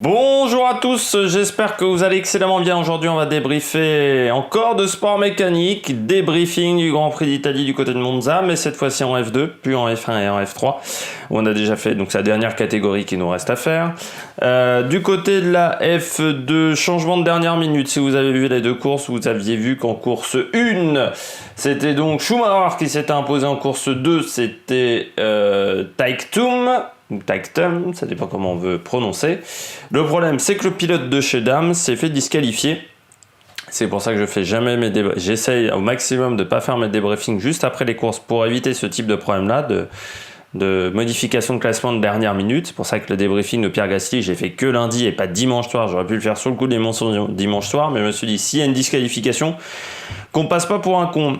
Bonjour à tous, j'espère que vous allez excellemment bien. Aujourd'hui on va débriefer encore de sport mécanique, débriefing du Grand Prix d'Italie du côté de Monza, mais cette fois-ci en F2, plus en F1 et en F3, où on a déjà fait donc sa dernière catégorie qui nous reste à faire. Du côté de la F2, changement de dernière minute. Si vous avez vu les deux courses, vous aviez vu qu'en course 1, c'était donc Schumacher qui s'était imposé. En course 2, c'était Teictum, ou Teictum, ça dépend comment on veut prononcer. Le problème, c'est que le pilote de chez Dam s'est fait disqualifier. C'est pour ça que je fais jamais mes débriefings. J'essaye au maximum de ne pas faire mes débriefings juste après les courses pour éviter ce type de problème-là, de modification de classement de dernière minute. C'est pour ça que le débriefing de Pierre Gasly, j'ai fait que lundi et pas dimanche soir. J'aurais pu le faire sur le coup des mensonges dimanche soir, mais je me suis dit, s'il y a une disqualification, qu'on passe pas pour un con.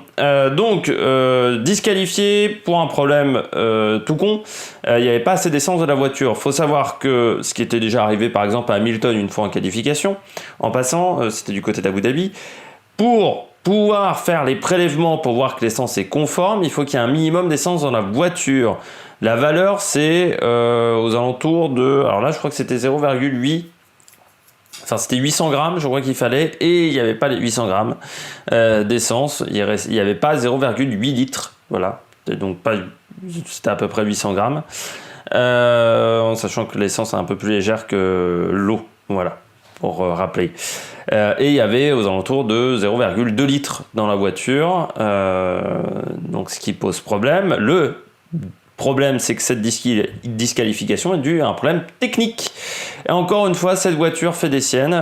Donc, disqualifié pour un problème tout con, il n'y avait pas assez d'essence de la voiture. Faut savoir que ce qui était déjà arrivé par exemple à Hamilton une fois en qualification, en passant, c'était du côté d'Abu Dhabi, pour pouvoir faire les prélèvements pour voir que l'essence est conforme, il faut qu'il y ait un minimum d'essence dans la voiture. La valeur, c'est aux alentours de... Alors là, je crois que c'était 0,8. Enfin, c'était 800 grammes, je crois qu'il fallait, et il n'y avait pas les 800 grammes d'essence. Il n'y avait pas 0,8 litres. Voilà. Donc, c'était à peu près 800 grammes. En sachant que l'essence est un peu plus légère que l'eau. Voilà. Pour rappeler. Et il y avait aux alentours de 0,2 litres dans la voiture. Donc, ce qui pose problème. Le problème, c'est que cette disqualification est due à un problème technique. Et encore une fois, cette voiture fait des siennes.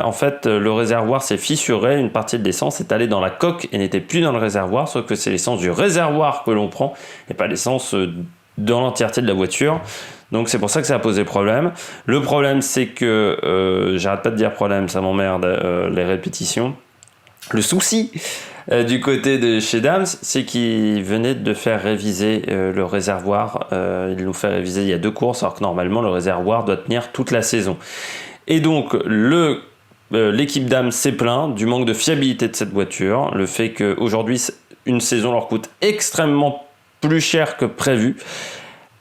En fait, le réservoir s'est fissuré, une partie de l'essence est allée dans la coque et n'était plus dans le réservoir, sauf que c'est l'essence du réservoir que l'on prend, et pas l'essence dans l'entièreté de la voiture. Donc c'est pour ça que ça a posé problème. Le problème, c'est que, j'arrête pas de dire problème, ça m'emmerde, les répétitions. Le souci du côté de chez Dams, c'est qu'ils venaient de faire réviser le réservoir. Ils l'ont fait réviser il y a 2 courses, alors que normalement le réservoir doit tenir toute la saison. Et donc l'équipe Dams s'est plaint du manque de fiabilité de cette voiture, le fait qu'aujourd'hui une saison leur coûte extrêmement plus cher que prévu,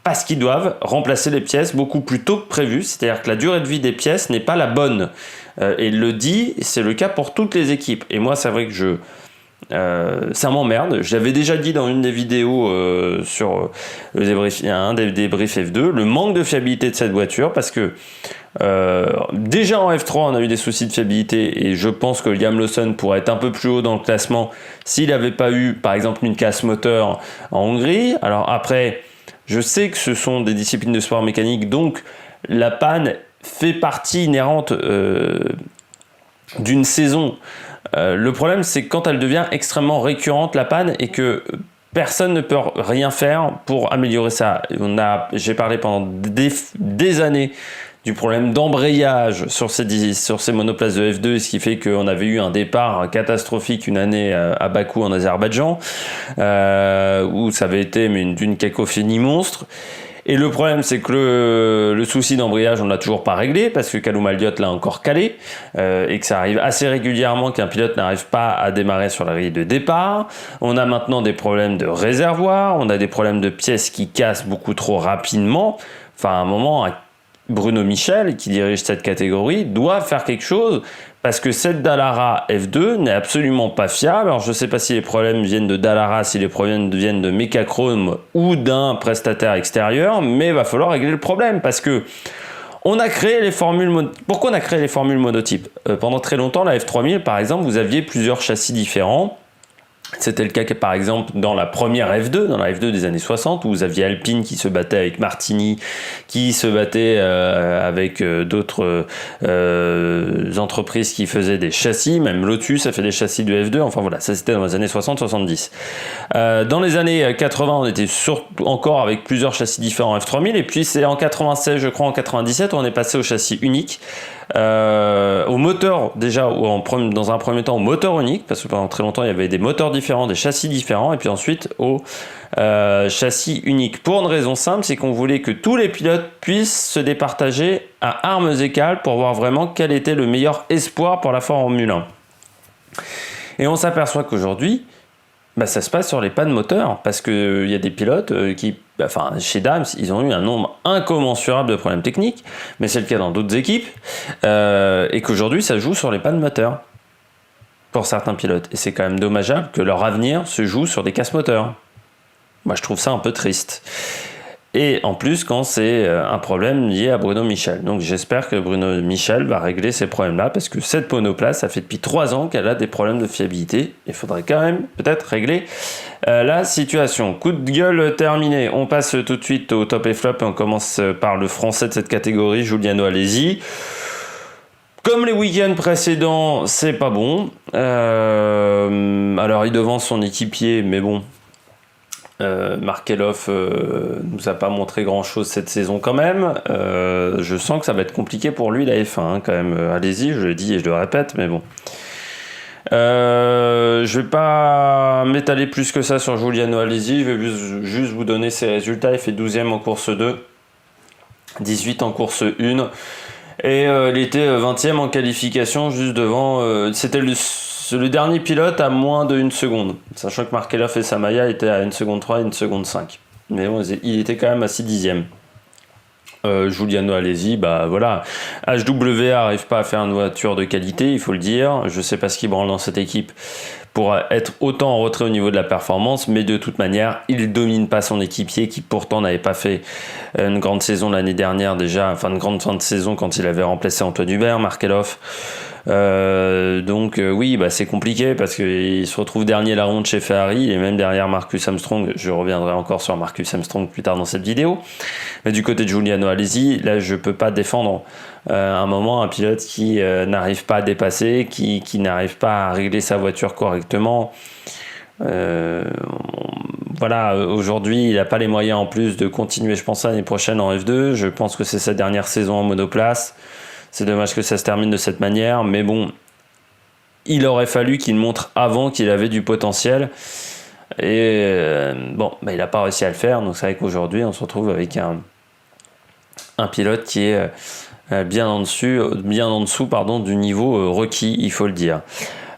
parce qu'ils doivent remplacer les pièces beaucoup plus tôt que prévu, c'est-à-dire que la durée de vie des pièces n'est pas la bonne. Et il le dit, c'est le cas pour toutes les équipes. Et moi, c'est vrai que ça m'emmerde. Je l'avais déjà dit dans une des vidéos sur un des débriefs F2, le manque de fiabilité de cette voiture, parce que déjà en F3 on a eu des soucis de fiabilité, et je pense que Liam Lawson pourrait être un peu plus haut dans le classement s'il n'avait pas eu par exemple une casse moteur en Hongrie. Alors après, je sais que ce sont des disciplines de sport mécanique, donc la panne fait partie inhérente d'une saison. Le problème, c'est quand elle devient extrêmement récurrente, la panne, et que personne ne peut rien faire pour améliorer ça. J'ai parlé pendant des années du problème d'embrayage sur ces monoplaces de F2, ce qui fait qu'on avait eu un départ catastrophique une année à Bakou en Azerbaïdjan, où ça avait été d'une cacophonie monstre. Et le problème, c'est que le souci d'embrayage, on l'a toujours pas réglé, parce que Callum Elliott l'a encore calé, et que ça arrive assez régulièrement qu'un pilote n'arrive pas à démarrer sur la grille de départ. On a maintenant des problèmes de réservoir, on a des problèmes de pièces qui cassent beaucoup trop rapidement. Enfin, à un moment, Bruno Michel, qui dirige cette catégorie, doit faire quelque chose, parce que cette Dallara F2 n'est absolument pas fiable. Alors je ne sais pas si les problèmes viennent de Dallara, si les problèmes viennent de Mecachrome ou d'un prestataire extérieur, mais il va falloir régler le problème, parce que on a créé les formules. Pourquoi on a créé les formules monotypes ? Pendant très longtemps, la F3000 par exemple, vous aviez plusieurs châssis différents. C'était le cas par exemple dans la première F2, dans la F2 des années 60, où vous aviez Alpine qui se battait avec Martini, qui se battait avec d'autres entreprises qui faisaient des châssis, même Lotus a fait des châssis de F2, enfin voilà, ça c'était dans les années 60-70. Dans les années 80, on était encore avec plusieurs châssis différents F3000, et puis c'est en 96, je crois en 97, on est passé au châssis unique. Au moteur déjà, dans un premier temps au moteur unique, parce que pendant très longtemps il y avait des moteurs différents, des châssis différents, et puis ensuite au châssis unique, pour une raison simple, c'est qu'on voulait que tous les pilotes puissent se départager à armes égales pour voir vraiment quel était le meilleur espoir pour la Formule 1. Et on s'aperçoit qu'aujourd'hui ça se passe sur les pannes moteurs, parce qu'il y a des pilotes qui chez Dams, ils ont eu un nombre incommensurable de problèmes techniques, mais c'est le cas dans d'autres équipes, et qu'aujourd'hui ça joue sur les pannes moteurs pour certains pilotes. Et c'est quand même dommageable que leur avenir se joue sur des casses moteurs. Moi je trouve ça un peu triste. Et en plus quand c'est un problème lié à Bruno Michel. Donc j'espère que Bruno Michel va régler ces problèmes-là, parce que cette monoplace, ça fait depuis 3 ans qu'elle a des problèmes de fiabilité. Il faudrait quand même peut-être régler la situation. Coup de gueule terminé. On passe tout de suite au top et flop, et on commence par le français de cette catégorie, Giuliano Alesi. Comme les week-ends précédents, c'est pas bon. Alors il devance son équipier, mais bon, Markelov nous a pas montré grand chose cette saison quand même. Je sens que ça va être compliqué pour lui la F1 quand même. Allez-y, je le dis et je le répète, mais bon. Je vais pas m'étaler plus que ça sur Giuliano Alesi. Je vais juste vous donner ses résultats. Il fait 12e en course 2, 18 en course 1, et il était 20e en qualification, juste devant. C'était le dernier pilote à moins de 1 seconde, sachant que Markelov et Samaya étaient à 1 seconde 3 et 1 seconde 5. Mais bon, il était quand même à 6 dixièmes. Giuliano Alesi, voilà. HW arrive pas à faire une voiture de qualité, il faut le dire. Je sais pas ce qu'il branle dans cette équipe pour être autant en retrait au niveau de la performance, mais de toute manière, il domine pas son équipier, qui pourtant n'avait pas fait une grande saison l'année dernière déjà, enfin une grande fin de saison quand il avait remplacé Antoine Hubert, Markelov. Donc oui, c'est compliqué parce qu'il se retrouve dernier la ronde chez Ferrari et même derrière Marcus Armstrong. Je reviendrai encore sur Marcus Armstrong plus tard dans cette vidéo, mais du côté de Giuliano Alesi, là je peux pas défendre un moment un pilote qui n'arrive pas à dépasser, qui n'arrive pas à régler sa voiture correctement. Voilà, aujourd'hui il n'a pas les moyens en plus de continuer, je pense, l'année prochaine en F2. Je pense que c'est sa dernière saison en monoplace. C'est dommage que ça se termine de cette manière, mais bon, il aurait fallu qu'il montre avant qu'il avait du potentiel. Et il n'a pas réussi à le faire. Donc c'est vrai qu'aujourd'hui, on se retrouve avec un pilote qui est bien en dessous du niveau requis, il faut le dire.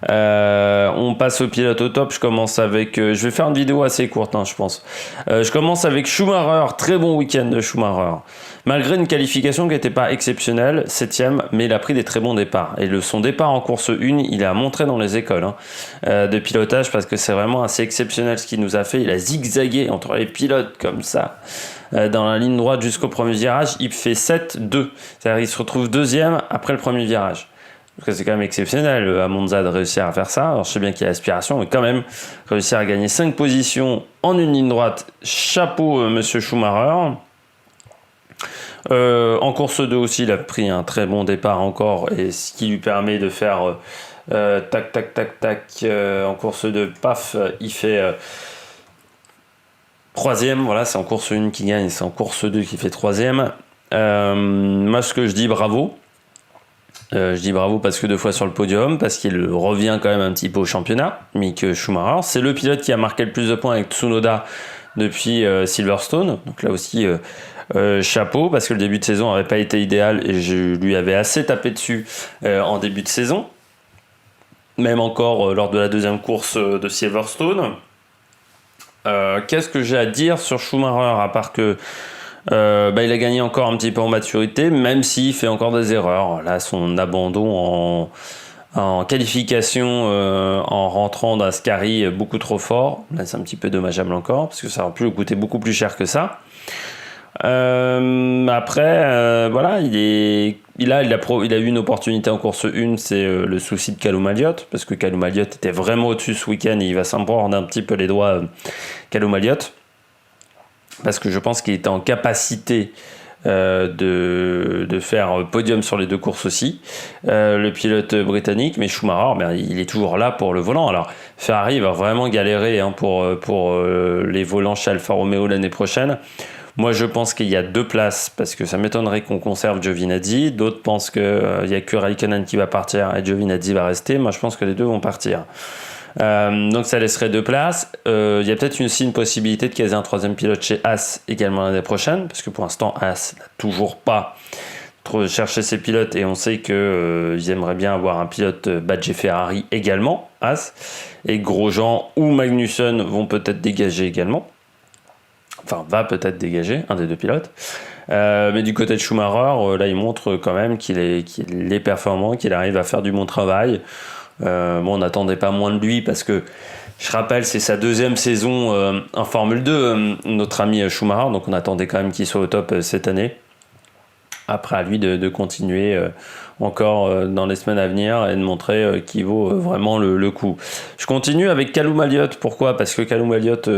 On passe au pilote au top. Je commence avec je vais faire une vidéo assez courte, je pense. Je commence avec Schumacher. Très bon week-end de Schumacher, malgré une qualification qui n'était pas exceptionnelle, 7ème, mais il a pris des très bons départs. Et son départ en course 1, il a montré dans les écoles de pilotage, parce que c'est vraiment assez exceptionnel ce qu'il nous a fait. Il a zigzagué entre les pilotes comme ça, dans la ligne droite jusqu'au premier virage. Il fait 7-2, c'est-à-dire il se retrouve 2e après le premier virage. Parce que c'est quand même exceptionnel à Monza de réussir à faire ça. Alors je sais bien qu'il y a l'aspiration, mais quand même, réussir à gagner 5 positions en une ligne droite. Chapeau, monsieur Schumacher. En course 2 aussi, il a pris un très bon départ encore, et ce qui lui permet de faire tac, en course 2, paf, il fait 3ème. Voilà, c'est en course 1 qui gagne, c'est en course 2 qui fait 3ème. Moi, ce que je dis, bravo. Je dis bravo parce que 2 fois sur le podium, parce qu'il revient quand même un petit peu au championnat. Mick Schumacher, c'est le pilote qui a marqué le plus de points avec Tsunoda depuis Silverstone. Donc là aussi, chapeau, parce que le début de saison n'avait pas été idéal et je lui avais assez tapé dessus en début de saison. Même encore lors de la 2e course de Silverstone. Qu'est-ce que j'ai à dire sur Schumacher, à part que il a gagné encore un petit peu en maturité, même s'il fait encore des erreurs. Là, son abandon en qualification en rentrant d'Ascari beaucoup trop fort, là c'est un petit peu dommageable encore, parce que ça aurait pu coûter beaucoup plus cher que ça. Après, voilà, il a eu une opportunité en course 1, c'est le souci de Callum Elliott, parce que Callum Elliott était vraiment au-dessus ce week-end, et il va s'en prendre un petit peu les doigts, Callum Elliott, parce que je pense qu'il était en capacité de faire podium sur les 2 courses aussi, le pilote britannique. Mais Schumacher, il est toujours là pour le volant. Alors Ferrari va vraiment galérer pour les volants chez Alfa Romeo l'année prochaine. Moi je pense qu'il y a 2 places, parce que ça m'étonnerait qu'on conserve Giovinazzi. D'autres pensent qu'il n'y a que Raikkonen qui va partir et Giovinazzi va rester. Moi je pense que les 2 vont partir. Donc ça laisserait 2 places. Il y a peut-être aussi une possibilité de caser un 3e pilote chez Haas également l'année prochaine, parce que pour l'instant Haas n'a toujours pas trop cherché ses pilotes, et on sait qu'ils aimeraient bien avoir un pilote badge Ferrari également, Haas, et Grosjean ou Magnussen vont peut-être dégager également. Enfin, va peut-être dégager, un des deux pilotes. Mais du côté de Schumacher, là, il montre quand même qu'il est performant, qu'il arrive à faire du bon travail. On n'attendait pas moins de lui parce que, je rappelle, c'est sa deuxième saison en Formule 2, notre ami Schumacher, donc on attendait quand même qu'il soit au top cette année. Après, à lui de continuer encore dans les semaines à venir et de montrer qu'il vaut vraiment le coup. Je continue avec Callum Elliott. Pourquoi ? Parce que Callum Elliott,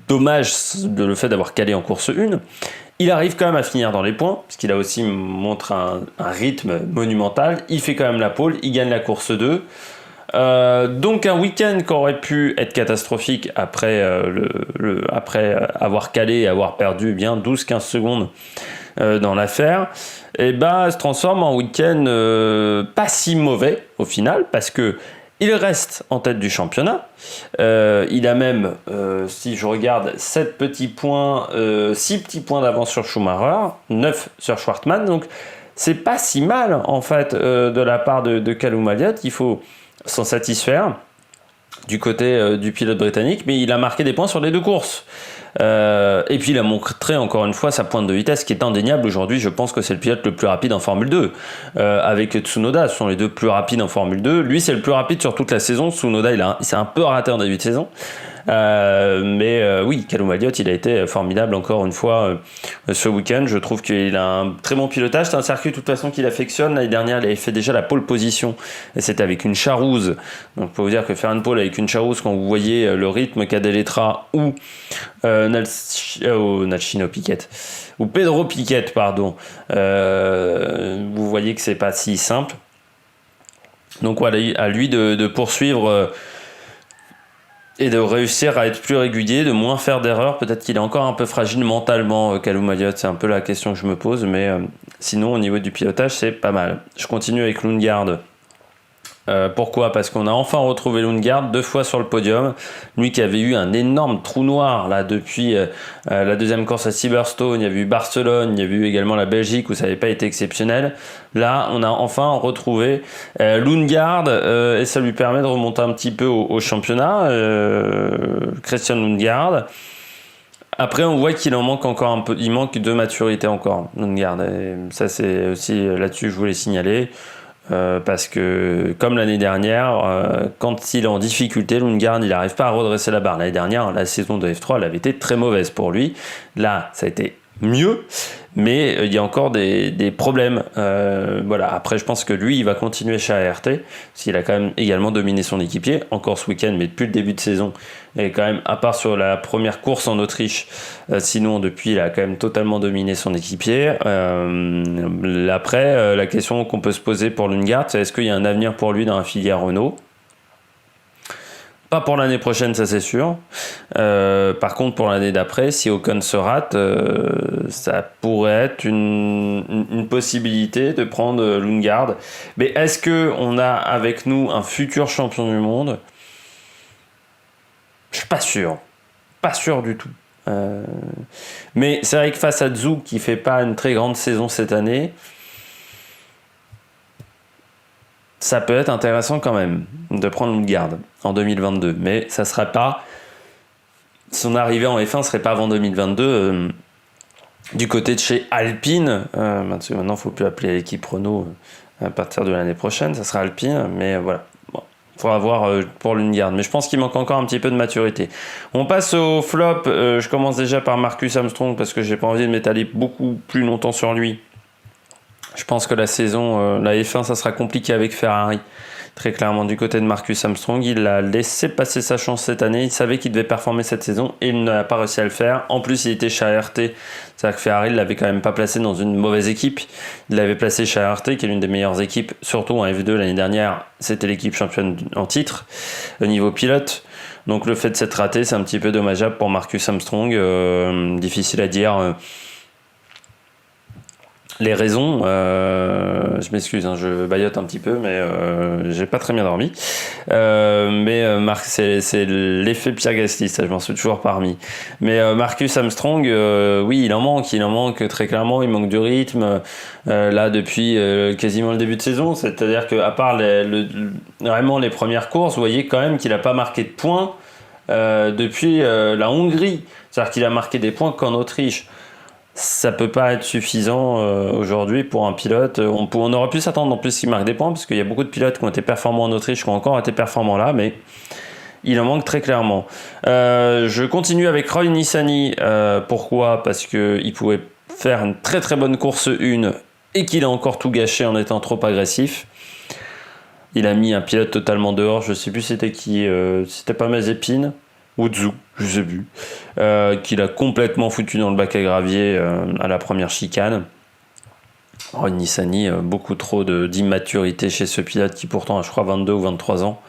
dommage de le fait d'avoir calé en course 1. Il arrive quand même à finir dans les points, parce qu'il a aussi montré un rythme monumental. Il fait quand même la pole, il gagne la course 2. Donc un week-end qui aurait pu être catastrophique après avoir calé et avoir perdu bien 12-15 secondes dans l'affaire, et se transforme en week-end pas si mauvais au final, parce que il reste en tête du championnat. Il a même, si je regarde, 7 petits points, 6 petits points d'avance sur Schumacher, 9 sur Schwartzman, donc c'est pas si mal en fait de la part de Callum Elliott. Il faut s'en satisfaire du côté du pilote britannique, mais il a marqué des points sur les deux courses. Et puis il a montré encore une fois sa pointe de vitesse qui est indéniable. Aujourd'hui, je pense que c'est le pilote le plus rapide en Formule 2 avec Tsunoda. Ce sont les deux plus rapides en Formule 2. Lui, c'est le plus rapide sur toute la saison. Tsunoda, il s'est un peu raté en début de saison. Oui, Callum Elliott, il a été formidable encore une fois ce week-end. Je trouve qu'il a un très bon pilotage. C'est un circuit de toute façon qu'il affectionne. L'année dernière, il avait fait déjà la pole position et c'était avec une Charouse. Donc pour vous dire que faire une pole avec une Charouse, quand vous voyez le rythme qu'a Deletra ou Nalchino Piquet ou Pedro Piquet, pardon, vous voyez que c'est pas si simple. Donc voilà, à lui de poursuivre et de réussir à être plus régulier, de moins faire d'erreurs. Peut-être qu'il est encore un peu fragile mentalement, Callum Elliott, c'est un peu la question que je me pose, mais sinon au niveau du pilotage c'est pas mal. Je continue avec Lundgaard. Pourquoi ? Parce qu'on a enfin retrouvé Lundgaard 2 fois sur le podium. Lui qui avait eu un énorme trou noir là depuis la deuxième course à Silverstone. Il y avait eu Barcelone, il y avait eu également la Belgique où ça n'avait pas été exceptionnel. Là, on a enfin retrouvé Lundgaard et ça lui permet de remonter un petit peu au championnat. Christian Lundgaard. Après, on voit qu'il en manque encore un peu. Il manque de maturité encore, Lundgaard. Et ça, c'est aussi là-dessus que je voulais signaler. Parce que comme l'année dernière, quand il est en difficulté, Lundgaard il n'arrive pas à redresser la barre. L'année dernière, la saison de F3 elle avait été très mauvaise pour lui. Là, ça a été mieux, mais il y a encore des problèmes. Voilà. Après, je pense que lui, il va continuer chez ART, parce qu'il a quand même également dominé son équipier, encore ce week-end, mais depuis le début de saison. Et quand même, à part sur la première course en Autriche, sinon depuis, il a quand même totalement dominé son équipier. Après, la question qu'on peut se poser pour Lundgaard, c'est est-ce qu'il y a un avenir pour lui dans la filière Renault ? Pas pour l'année prochaine, ça c'est sûr. Par contre, pour l'année d'après, si Ocon se rate, ça pourrait être une possibilité de prendre Lundgaard. Mais est-ce qu'on a avec nous un futur champion du monde ? Je suis pas sûr. Pas sûr du tout. Mais c'est vrai que face à Zhou, qui fait pas une très grande saison cette année, ça peut être intéressant quand même de prendre Lundgaard en 2022, mais ça sera pas, son arrivée en F1 serait pas avant 2022 du côté de chez Alpine. Maintenant il ne faut plus appeler l'équipe Renault à partir de l'année prochaine, ça sera Alpine, mais voilà. Bon, faudra voir pour Lundgaard, mais je pense qu'il manque encore un petit peu de maturité. On passe au flop. Je commence déjà par Marcus Armstrong parce que j'ai pas envie de m'étaler beaucoup plus longtemps sur lui. Je pense que la saison, la F1, ça sera compliqué avec Ferrari. Très clairement, du côté de Marcus Armstrong, il a laissé passer sa chance cette année. Il savait qu'il devait performer cette saison et il n'a pas réussi à le faire. En plus, il était chez ART. C'est-à-dire que Ferrari ne l'avait quand même pas placé dans une mauvaise équipe. Il l'avait placé chez ART, qui est l'une des meilleures équipes, surtout en F2 l'année dernière. C'était l'équipe championne en titre au niveau pilote. Donc le fait de s'être raté, c'est un petit peu dommageable pour Marcus Armstrong. Difficile à dire. Les raisons, je m'excuse, je baillote un petit peu, mais j'ai pas très bien dormi. Marc, c'est l'effet Pierre Gasly, ça je m'en suis toujours pas remis. Mais Marcus Armstrong, oui, il en manque très clairement, il manque du rythme. Là, depuis quasiment le début de saison, c'est-à-dire qu'à part vraiment les premières courses, vous voyez quand même qu'il a pas marqué de points depuis la Hongrie. C'est-à-dire qu'il a marqué des points qu'en Autriche. Ça peut pas être suffisant aujourd'hui pour un pilote. On aurait pu s'attendre en plus qu'il marque des points, parce qu'il y a beaucoup de pilotes qui ont été performants en Autriche, qui ont encore été performants là, mais il en manque très clairement. Je continue avec Roy Nissany. Pourquoi ? Parce qu'il pouvait faire une très très bonne course 1 et qu'il a encore tout gâché en étant trop agressif. Il a mis un pilote totalement dehors. Je sais plus c'était qui. C'était pas Mazepin ou Zhou, je sais plus. Qu'il a complètement foutu dans le bac à gravier à la première chicane. Roy Nissany, beaucoup trop d'immaturité chez ce pilote qui pourtant a, je crois, 22 ou 23 ans.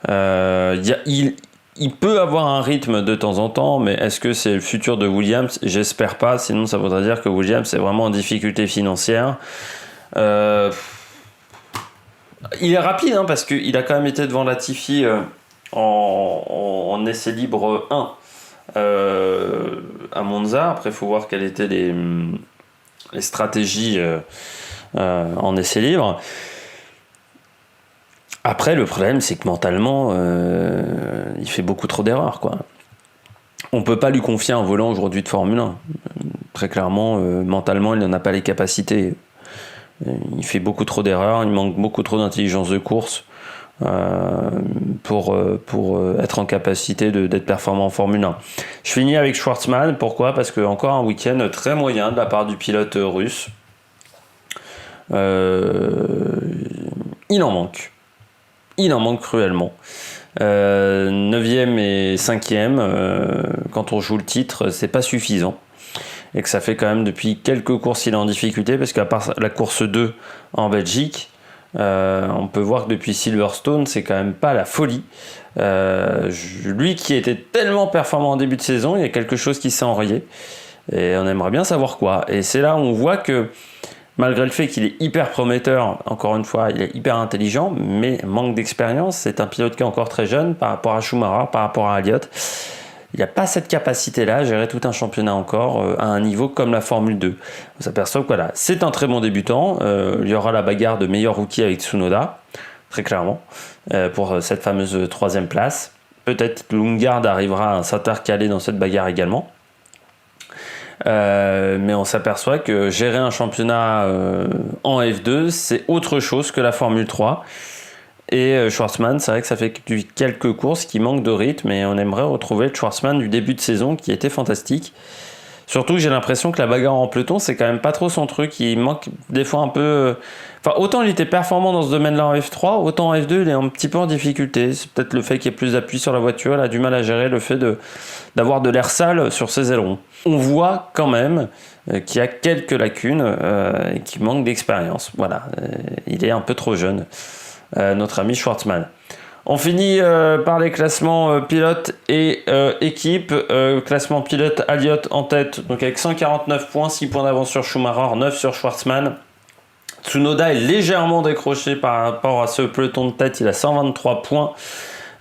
Il peut avoir un rythme de temps en temps, mais est-ce que c'est le futur de Williams ? J'espère pas, sinon ça voudrait dire que Williams est vraiment en difficulté financière. Il est rapide, hein, parce qu'il a quand même été devant Latifi en essai libre 1 à Monza. Après, il faut voir quelles étaient les stratégies en essai libre. Après, le problème, c'est que mentalement, il fait beaucoup trop d'erreurs, quoi. On peut pas lui confier un volant aujourd'hui de Formule 1. Très clairement, mentalement, il n'en a pas les capacités. Il fait beaucoup trop d'erreurs, il manque beaucoup trop d'intelligence de course pour être en capacité d'être performant en Formule 1. Je finis avec Schwartzman. Pourquoi ? Parce que encore un week-end très moyen de la part du pilote russe. Il en manque. Il en manque cruellement. 9e et 5e, quand on joue le titre, c'est pas suffisant. Et que ça fait quand même depuis quelques courses il est en difficulté, parce qu'à part la course 2 en Belgique, on peut voir que depuis Silverstone, c'est quand même pas la folie. Lui qui était tellement performant en début de saison, il y a quelque chose qui s'est enrayé. Et on aimerait bien savoir quoi. Et c'est là où on voit que malgré le fait qu'il est hyper prometteur, encore une fois, il est hyper intelligent, mais manque d'expérience. C'est un pilote qui est encore très jeune par rapport à Schumacher, par rapport à Elliott. Il n'a pas cette capacité-là à gérer tout un championnat encore à un niveau comme la Formule 2. On s'aperçoit que voilà, c'est un très bon débutant. Il y aura la bagarre de meilleur rookie avec Tsunoda, très clairement, pour cette fameuse 3e place. Peut-être que Lundgaard arrivera à s'intercaler dans cette bagarre également. Mais on s'aperçoit que gérer un championnat en F2, c'est autre chose que la Formule 3. Et Schwartzman, c'est vrai que ça fait quelques courses qui manquent de rythme, et on aimerait retrouver le Schwartzman du début de saison qui était fantastique. Surtout que j'ai l'impression que la bagarre en peloton, c'est quand même pas trop son truc. Il manque des fois un peu... Enfin, autant il était performant dans ce domaine-là en F3, autant en F2, il est un petit peu en difficulté. C'est peut-être le fait qu'il y ait plus d'appui sur la voiture, il a du mal à gérer le fait d'avoir de l'air sale sur ses ailerons. On voit quand même qu'il y a quelques lacunes et qu'il manque d'expérience. Voilà, il est un peu trop jeune, notre ami Schwartzman. On finit par les classements pilote et équipe. Classement pilote, Elliott en tête, donc avec 149 points, 6 points d'avance sur Schumacher, 9 sur Schwartzman. Tsunoda est légèrement décroché par rapport à ce peloton de tête, il a 123 points.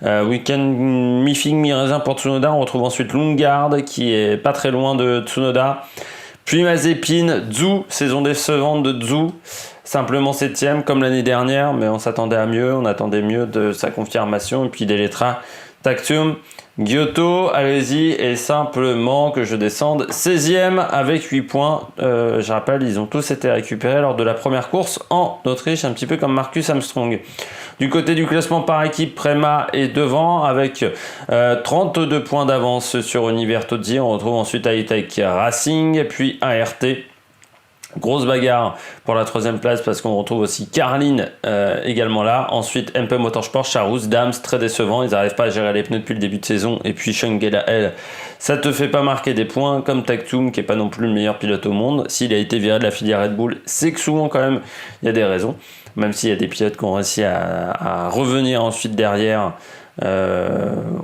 Week-end mi-figue, mi-raisin pour Tsunoda. On retrouve ensuite Lundgaard qui est pas très loin de Tsunoda. Puis Mazepin, Zhou, saison décevante de Zhou. Simplement 7ème comme l'année dernière, mais on s'attendait à mieux, on attendait mieux de sa confirmation. Et puis Deletra, Tactium, Giotto, allez-y, et simplement que je descende 16ème avec 8 points. Je rappelle, ils ont tous été récupérés lors de la première course en Autriche, un petit peu comme Marcus Armstrong. Du côté du classement par équipe, Prema est devant avec 32 points d'avance sur Univers Tozzi. On retrouve ensuite Hightech Racing, puis ART. Grosse bagarre pour la 3e place parce qu'on retrouve aussi Carlin également là. Ensuite MP Motorsport, Charouz, Dams, très décevant. Ils n'arrivent pas à gérer les pneus depuis le début de saison. Et puis Shengela L, ça te fait pas marquer des points. Comme Taktoum qui est pas non plus le meilleur pilote au monde. S'il a été viré de la filière Red Bull, c'est que souvent quand même il y a des raisons. Même s'il y a des pilotes qui ont réussi à revenir ensuite derrière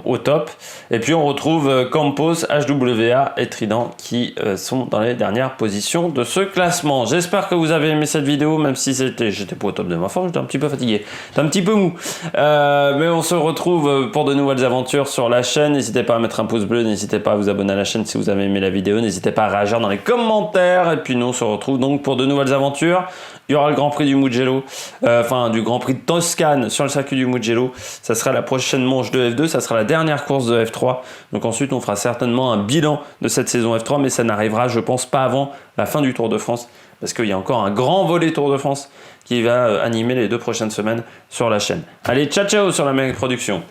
au top. Et puis on retrouve Campos, HWA et Trident qui sont dans les dernières positions de ce classement. J'espère que vous avez aimé cette vidéo, même si j'étais pas au top de ma forme, j'étais un petit peu fatigué, j'étais un petit peu mou, mais on se retrouve pour de nouvelles aventures sur la chaîne. N'hésitez pas à mettre un pouce bleu, n'hésitez pas à vous abonner à la chaîne si vous avez aimé la vidéo, n'hésitez pas à réagir dans les commentaires, et puis nous on se retrouve donc pour de nouvelles aventures. Il y aura le Grand Prix du Mugello, du Grand Prix de Toscane sur le circuit du Mugello. Ça sera la prochaine prochaine manche de F2, ça sera la dernière course de F3. Donc ensuite, on fera certainement un bilan de cette saison F3, mais ça n'arrivera, je pense, pas avant la fin du Tour de France, parce qu'il y a encore un grand volet Tour de France qui va animer les 2 prochaines semaines sur la chaîne. Allez, ciao ciao sur la Mega Production.